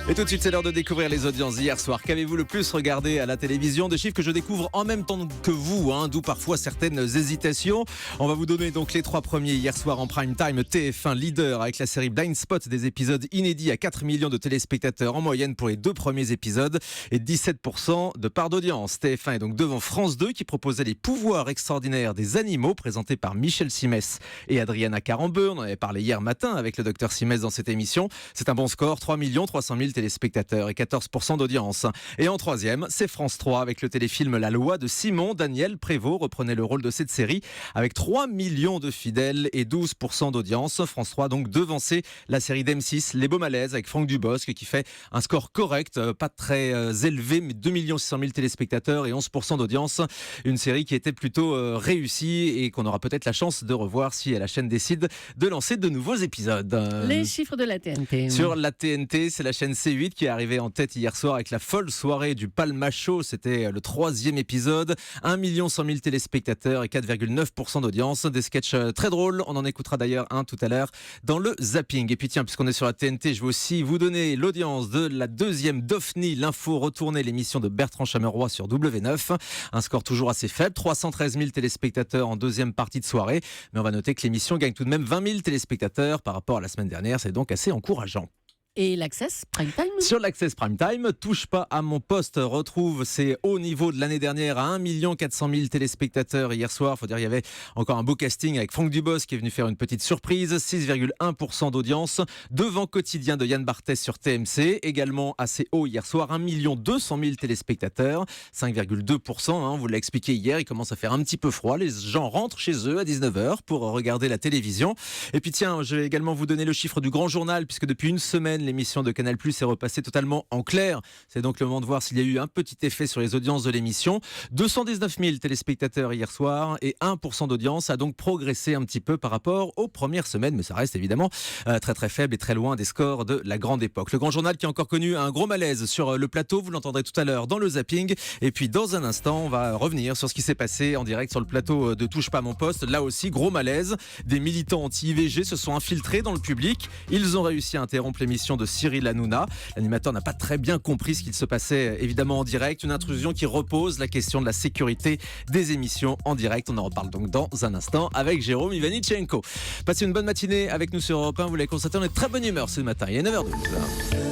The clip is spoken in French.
Et tout de suite, c'est l'heure de découvrir les audiences d'hier soir. Qu'avez-vous le plus regardé à la télévision? Des chiffres que je découvre en même temps que vous, d'où parfois certaines hésitations. On va vous donner donc les 3 premiers hier soir en prime time. TF1 leader avec la série Blind Spot, des épisodes inédits à 4 millions de téléspectateurs en moyenne pour les 2 premiers épisodes et 17% de part d'audience. TF1 est donc devant France 2 qui proposait les pouvoirs extraordinaires des animaux présentés par Michel Simès et Adriana Carambeu. On en avait parlé hier matin avec le docteur Simès dans cette émission. C'est un bon score, 3 300 000 téléspectateurs et 14% d'audience. Et en troisième, c'est France 3 avec le téléfilm La Loi de Simon. Daniel Prévost reprenait le rôle de cette série avec 3 millions de fidèles et 12% d'audience. France 3 donc devancé la série d'M6 Les Beaux Malaises avec Franck Dubosc qui fait un score correct, pas très élevé, mais 2 600 000 téléspectateurs et 11% d'audience. Une série qui était plutôt réussie et qu'on aura peut-être la chance de revoir si la chaîne décide de lancer de nouveaux épisodes. Les chiffres de la TNT. Sur la TNT, c'est la chaîne C8 qui est arrivée en tête hier soir avec la folle soirée du Palma Show. C'était le 3e épisode. 1 100 000 téléspectateurs et 4,9% d'audience. Des sketchs très drôles. On en écoutera d'ailleurs un tout à l'heure dans le zapping. Et puis tiens, puisqu'on est sur la TNT, je vais aussi vous donner l'audience de la 2e d'OFNI, l'info retournée, l'émission de Bertrand Chameroy sur W9. Un score toujours assez faible, 313 000 téléspectateurs en 2e partie de soirée. Mais on va noter que l'émission gagne tout de même 20 000 téléspectateurs par rapport à la semaine dernière. C'est donc assez encourageant. Et l'Access Prime Time. Sur l'Access Prime Time, touche pas à mon poste, retrouve ses hauts niveaux de l'année dernière à 1 400 000 téléspectateurs hier soir. Faut dire, il y avait encore un beau casting avec Franck Dubosc qui est venu faire une petite surprise. 6,1% d'audience devant Quotidien de Yann Barthès sur TMC. Également assez haut hier soir, 1 200 000 téléspectateurs. 5,2%, on vous l'a expliqué hier. Il commence à faire un petit peu froid. Les gens rentrent chez eux à 19h pour regarder la télévision. Et puis tiens, je vais également vous donner le chiffre du Grand Journal puisque depuis une semaine, l'émission de Canal+ est repassée totalement en clair. C'est donc le moment de voir s'il y a eu un petit effet sur les audiences de l'émission. 219 000 téléspectateurs hier soir et 1% d'audience a donc progressé un petit peu par rapport aux premières semaines, mais ça reste évidemment très très faible et très loin des scores de la grande époque. Le Grand Journal qui a encore connu un gros malaise sur le plateau, vous l'entendrez tout à l'heure dans le zapping. Et puis dans un instant, on va revenir sur ce qui s'est passé en direct sur le plateau de Touche pas à mon poste. Là aussi, gros malaise. Des militants anti-IVG se sont infiltrés dans le public. Ils ont réussi à interrompre l'émission de Cyril Hanouna. L'animateur n'a pas très bien compris ce qu'il se passait évidemment en direct. Une intrusion qui repose la question de la sécurité des émissions en direct. On en reparle donc dans un instant avec Jérôme Ivanichenko. Passez une bonne matinée avec nous sur Europe 1. Vous l'avez constaté, on est de très bonne humeur ce matin. Il est 9h12.